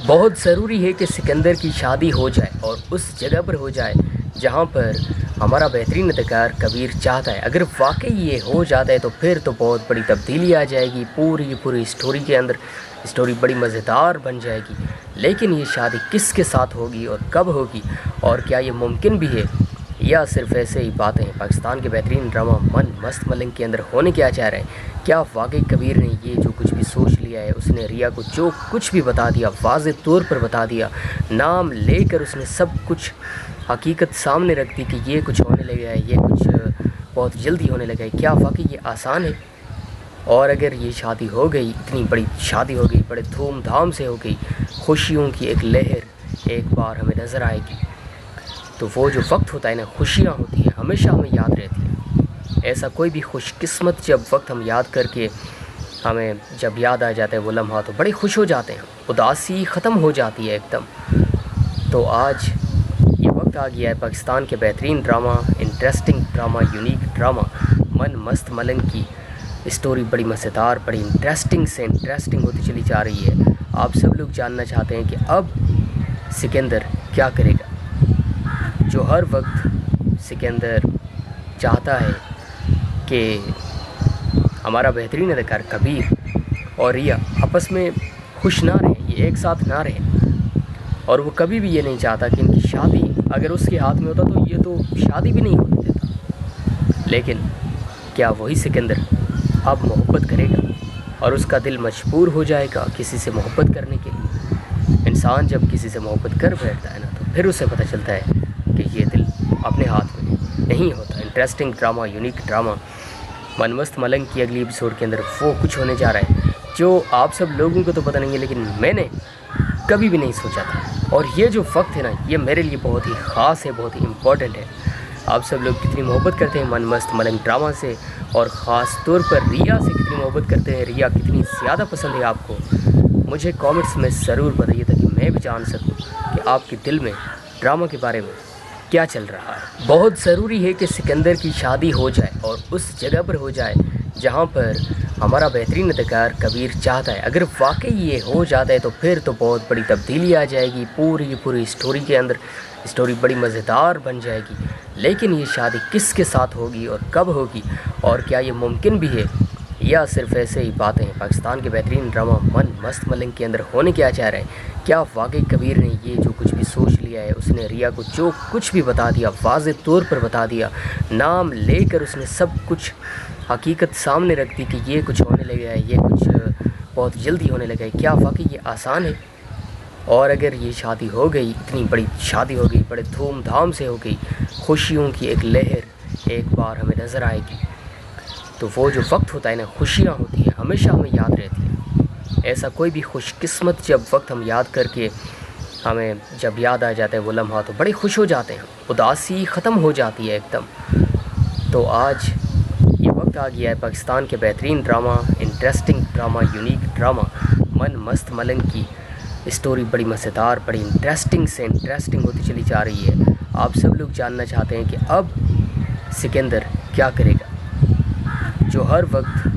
بہت ضروری ہے کہ سکندر کی شادی ہو جائے اور اس جگہ پر ہو جائے جہاں پر ہمارا بہترین اداکار کبیر چاہتا ہے۔ اگر واقعی یہ ہو جاتا ہے تو پھر تو بہت بڑی تبدیلی آ جائے گی پوری اسٹوری کے اندر۔ اسٹوری بڑی مزیدار بن جائے گی، لیکن یہ شادی کس کے ساتھ ہوگی اور کب ہوگی، اور کیا یہ ممکن بھی ہے یا صرف ایسے ہی باتیں ہیں؟ پاکستان کے بہترین ڈرامہ من مست ملنگ کے اندر ہونے کیا چاہ رہے ہیں؟ کیا واقعی کبیر نے یہ جو کچھ بھی سوچ لیا ہے، اس نے ریا کو جو کچھ بھی بتا دیا، واضح طور پر بتا دیا، نام لے کر اس نے سب کچھ حقیقت سامنے رکھ دی کہ یہ کچھ ہونے لگا ہے، یہ کچھ بہت جلدی ہونے لگا ہے؟ کیا واقعی یہ آسان ہے؟ اور اگر یہ شادی ہو گئی، اتنی بڑی شادی ہو گئی، بڑے دھوم دھام سے ہو گئی، خوشیوں کی ایک لہر ایک بار ہمیں نظر آئے گی، تو وہ جو وقت ہوتا ہے نا، خوشیاں ہوتی ہیں، ہمیشہ ہمیں یاد رہتی ہیں۔ ایسا کوئی بھی خوش قسمت جب وقت ہم یاد کر کے ہمیں جب یاد آ جاتا ہے وہ لمحہ تو بڑے خوش ہو جاتے ہیں، اداسی ختم ہو جاتی ہے ایک دم۔ تو آج یہ وقت آ گیا ہے پاکستان کے بہترین drama, interesting drama, unique drama من مست ملنگ کی اسٹوری بڑی مزیدار، بڑی انٹرسٹنگ سے انٹرسٹنگ ہوتی چلی جا رہی ہے۔ آپ سب لوگ جاننا چاہتے ہیں کہ اب سکندر کیا کرے گا، جو ہر وقت سکندر چاہتا ہے کہ ہمارا بہترین اداکار کبیر اور ریا آپس میں خوش نہ رہیں، یہ ایک ساتھ نہ رہیں، اور وہ کبھی بھی یہ نہیں چاہتا کہ ان کی شادی اگر اس کے ہاتھ میں ہوتا تو یہ تو شادی بھی نہیں ہونے دیتا۔ لیکن کیا وہی سکندر اب محبت کرے گا اور اس کا دل مجبور ہو جائے گا کسی سے محبت کرنے کے لیے؟ انسان جب کسی سے محبت کر بیٹھتا ہے نا تو پھر اسے پتہ چلتا ہے کہ یہ دل اپنے ہاتھ میں نہیں ہوتا۔ انٹرسٹنگ ڈرامہ، یونیک ڈرامہ من مست ملنگ کی اگلی ایپیسوڈ کے اندر وہ کچھ ہونے جا رہا ہے جو آپ سب لوگوں کو تو پتہ نہیں ہے، لیکن میں نے کبھی بھی نہیں سوچا تھا، اور یہ جو وقت ہے نا یہ میرے لیے بہت ہی خاص ہے، بہت ہی امپورٹنٹ ہے۔ آپ سب لوگ کتنی محبت کرتے ہیں من مست ملنگ ڈرامہ سے، اور خاص طور پر ریا سے کتنی محبت کرتے ہیں، ریا کتنی زیادہ پسند ہے آپ کو؟ مجھے کامنٹس میں ضرور بتائیے تاکہ میں بھی جان سکوں کہ آپ کے دل میں ڈرامہ کے بارے میں کیا چل رہا ہے۔ بہت ضروری ہے کہ سکندر کی شادی ہو جائے اور اس جگہ پر ہو جائے جہاں پر ہمارا بہترین اداکار کبیر چاہتا ہے۔ اگر واقعی یہ ہو جاتا ہے تو پھر تو بہت بڑی تبدیلی آ جائے گی پوری اسٹوری کے اندر۔ اسٹوری بڑی مزیدار بن جائے گی، لیکن یہ شادی کس کے ساتھ ہوگی اور کب ہوگی، اور کیا یہ ممکن بھی ہے یا صرف ایسے ہی باتیں ہیں؟ پاکستان کے بہترین ڈرامہ من مست ملنگ کے اندر ہونے کیا چاہ رہے ہیں؟ کیا واقعی کبیر نے یہ جو کچھ بھی سوچ لیا ہے، اس نے ریا کو جو کچھ بھی بتا دیا، واضح طور پر بتا دیا، نام لے کر اس نے سب کچھ حقیقت سامنے رکھ دی کہ یہ کچھ ہونے لگا ہے، یہ کچھ بہت جلدی ہونے لگا ہے؟ کیا واقعی یہ آسان ہے؟ اور اگر یہ شادی ہو گئی، اتنی بڑی شادی ہو گئی، بڑے دھوم دھام سے ہو گئی، خوشیوں کی ایک لہر ایک بار ہمیں نظر آئے گی، تو وہ جو وقت ہوتا ہے نا، خوشیاں ہوتی ہیں، ہمیشہ ہمیں یاد رہتی ہیں۔ ایسا کوئی بھی خوش قسمت جب وقت ہم یاد کر کے ہمیں جب یاد آ جاتا ہے وہ لمحہ تو بڑے خوش ہو جاتے ہیں، اداسی ختم ہو جاتی ہے ایک دم۔ تو آج یہ وقت آ گیا ہے پاکستان کے بہترین drama, interesting drama, unique drama من مست ملنگ کی اسٹوری بڑی مزیدار، بڑی انٹرسٹنگ سے انٹرسٹنگ ہوتی چلی جا رہی ہے۔ آپ سب لوگ جاننا چاہتے ہیں کہ اب سکندر کیا کرے گا، جو ہر وقت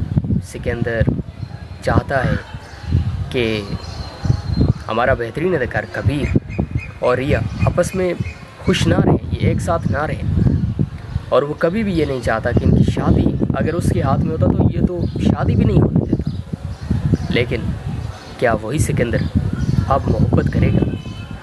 سکندر چاہتا ہے کہ ہمارا بہترین اداکار کبیر اور ریا آپس میں خوش نہ رہیں، یہ ایک ساتھ نہ رہیں، اور وہ کبھی بھی یہ نہیں چاہتا کہ ان کی شادی اگر اس کے ہاتھ میں ہوتا تو یہ تو شادی بھی نہیں ہونے دیتا۔ لیکن کیا وہی سکندر اب محبت کرے گا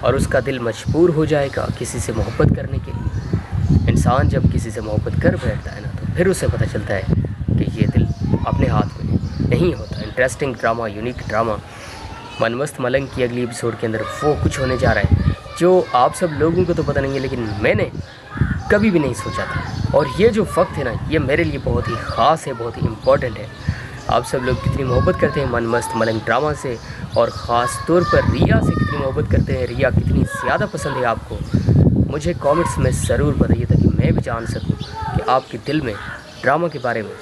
اور اس کا دل مجبور ہو جائے گا کسی سے محبت کرنے کے لیے؟ انسان جب کسی سے محبت کر بیٹھتا ہے نا تو پھر اسے پتہ چلتا ہے کہ یہ دل اپنے ہاتھ میں نہیں ہوتا۔ انٹرسٹنگ ڈرامہ، یونیک ڈرامہ من مست ملنگ کی اگلی ایپیسوڈ کے اندر وہ کچھ ہونے جا رہا ہے جو آپ سب لوگوں کو تو پتہ نہیں ہے، لیکن میں نے کبھی بھی نہیں سوچا تھا، اور یہ جو وقت ہے نا یہ میرے لیے بہت ہی خاص ہے، بہت ہی امپورٹنٹ ہے۔ آپ سب لوگ کتنی محبت کرتے ہیں من مست ملنگ ڈرامہ سے، اور خاص طور پر ریا سے کتنی محبت کرتے ہیں، ریا کتنی زیادہ پسند ہے آپ کو؟ مجھے کامنٹس میں ضرور بتائیے تاکہ میں بھی جان سکوں کہ آپ کے دل میں ڈرامہ کے بارے میں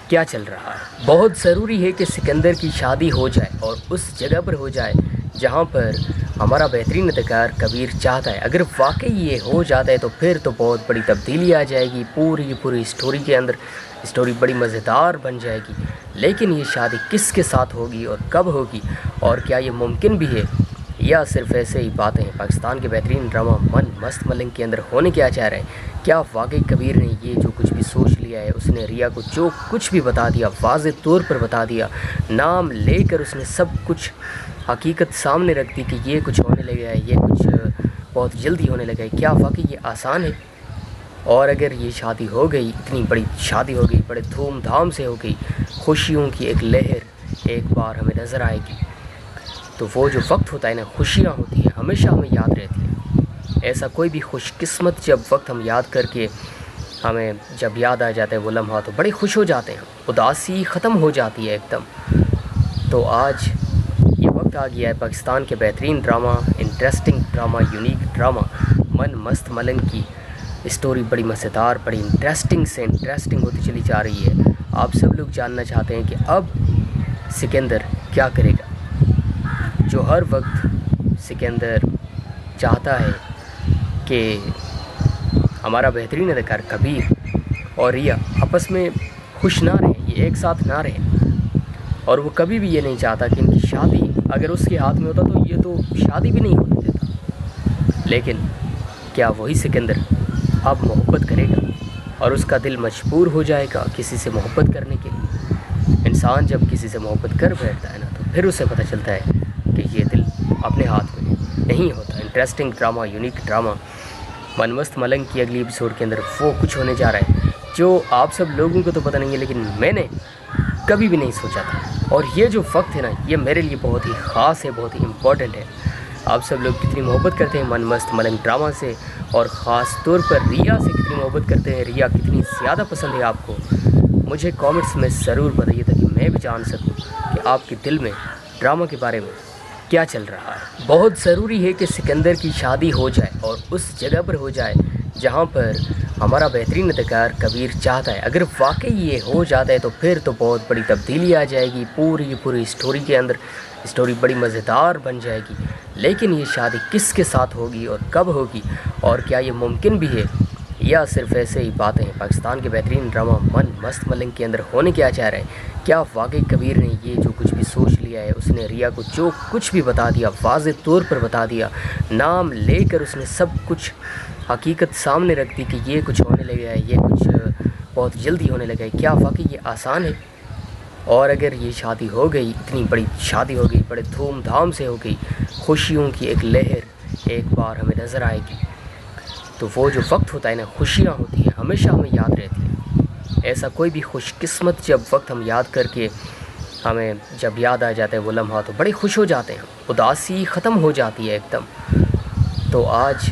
کیا چل رہا ہے۔ بہت ضروری ہے کہ سکندر کی شادی ہو جائے اور اس جگہ پر ہو جائے جہاں پر ہمارا بہترین اداکار کبیر چاہتا ہے۔ اگر واقعی یہ ہو جاتا ہے تو پھر تو بہت بڑی تبدیلی آ جائے گی پوری اسٹوری کے اندر۔ اسٹوری بڑی مزیدار بن جائے گی، لیکن یہ شادی کس کے ساتھ ہوگی اور کب ہوگی، اور کیا یہ ممکن بھی ہے یا صرف ایسے ہی باتیں؟ پاکستان کے بہترین ڈرامہ من مست ملنگ کے اندر ہونے کیا چاہ رہے ہیں؟ کیا واقعی کبیر نے یہ جو کچھ بھی سوچ لیا ہے، اس نے ریا کو جو کچھ بھی بتا دیا، واضح طور پر بتا دیا، نام لے کر اس نے سب کچھ حقیقت سامنے رکھ دی کہ یہ کچھ ہونے لگا ہے، یہ کچھ بہت جلدی ہونے لگا ہے؟ کیا واقعی یہ آسان ہے؟ اور اگر یہ شادی ہو گئی، اتنی بڑی شادی ہو گئی، بڑے دھوم دھام سے ہو گئی، خوشیوں کی ایک لہر ایک بار ہمیں نظر آئے گی، تو وہ جو وقت ہوتا ہے نا، خوشیاں ہوتی ہیں، ہمیشہ ہمیں یاد رہتی ہیں۔ ایسا کوئی بھی خوش قسمت جب وقت ہم یاد کر کے ہمیں جب یاد آ جاتا ہے وہ لمحہ، تو بڑے خوش ہو جاتے ہیں، اداسی ختم ہو جاتی ہے ایک دم۔ تو آج یہ وقت آ گیا ہے پاکستان کے بہترین drama, interesting drama, unique drama من مست ملنگ کی اسٹوری بڑی مزیدار، بڑی انٹرسٹنگ سے انٹرسٹنگ ہوتی چلی جا رہی ہے۔ آپ سب لوگ جاننا چاہتے ہیں کہ اب سکندر کیا کرے گا، جو ہر وقت سکندر چاہتا ہے کہ ہمارا بہترین اداکار کبیر اور ریا آپس میں خوش نہ رہیں، یہ ایک ساتھ نہ رہیں، اور وہ کبھی بھی یہ نہیں چاہتا کہ ان کی شادی اگر اس کے ہاتھ میں ہوتا تو یہ تو شادی بھی نہیں ہونے دیتا۔ لیکن کیا وہی سکندر اب محبت کرے گا اور اس کا دل مجبور ہو جائے گا کسی سے محبت کرنے کے لیے؟ انسان جب کسی سے محبت کر بیٹھتا ہے نا، تو پھر اسے پتہ چلتا ہے کہ یہ دل اپنے ہاتھ میں نہیں ہوتا۔ انٹرسٹنگ ڈرامہ، یونیک ڈرامہ من مست ملنگ کی اگلی ایپیسوڈ کے اندر وہ کچھ ہونے جا رہا ہے جو آپ سب لوگوں کو تو پتہ نہیں ہے، لیکن میں نے کبھی بھی نہیں سوچا تھا۔ اور یہ جو وقت ہے نا، یہ میرے لیے بہت ہی خاص ہے، بہت ہی امپورٹنٹ ہے۔ آپ سب لوگ کتنی محبت کرتے ہیں من مست ملنگ ڈرامہ سے، اور خاص طور پر ریا سے کتنی محبت کرتے ہیں، ریا کتنی زیادہ پسند ہے آپ کو، مجھے کامنٹس میں ضرور بتائیے تاکہ میں بھی جان سکوں کہ آپ کے دل میں ڈرامہ کے بارے میں کیا چل رہا ہے۔ بہت ضروری ہے کہ سکندر کی شادی ہو جائے اور اس جگہ پر ہو جائے جہاں پر ہمارا بہترین اداکار کبیر چاہتا ہے۔ اگر واقعی یہ ہو جاتا ہے تو پھر تو بہت بڑی تبدیلی آ جائے گی پوری اسٹوری کے اندر، اسٹوری بڑی مزیدار بن جائے گی۔ لیکن یہ شادی کس کے ساتھ ہوگی اور کب ہوگی، اور کیا یہ ممکن بھی ہے، یا صرف ایسے ہی باتیں؟ پاکستان کے بہترین ڈرامہ من مست ملنگ کے اندر ہونے کیا چاہ رہے ہیں؟ کیا واقعی کبیر نے یہ جو کچھ بھی سوچ لیا ہے، اس نے ریا کو جو کچھ بھی بتا دیا، واضح طور پر بتا دیا، نام لے کر اس نے سب کچھ حقیقت سامنے رکھ دی کہ یہ کچھ ہونے لگا ہے، یہ کچھ بہت جلدی ہونے لگا ہے؟ کیا واقعی یہ آسان ہے؟ اور اگر یہ شادی ہو گئی، اتنی بڑی شادی ہو گئی، بڑے دھوم دھام سے ہو گئی، خوشیوں کی ایک لہر ایک بار ہمیں نظر آئے گی، تو وہ جو وقت ہوتا ہے نا، خوشیاں ہوتی ہیں، ہمیشہ ہمیں یاد رہتی ہیں۔ ایسا کوئی بھی خوش قسمت جب وقت ہم یاد کر کے ہمیں جب یاد آ جاتا ہے وہ لمحہ، تو بڑے خوش ہو جاتے ہیں، اداسی ختم ہو جاتی ہے ایک دم۔ تو آج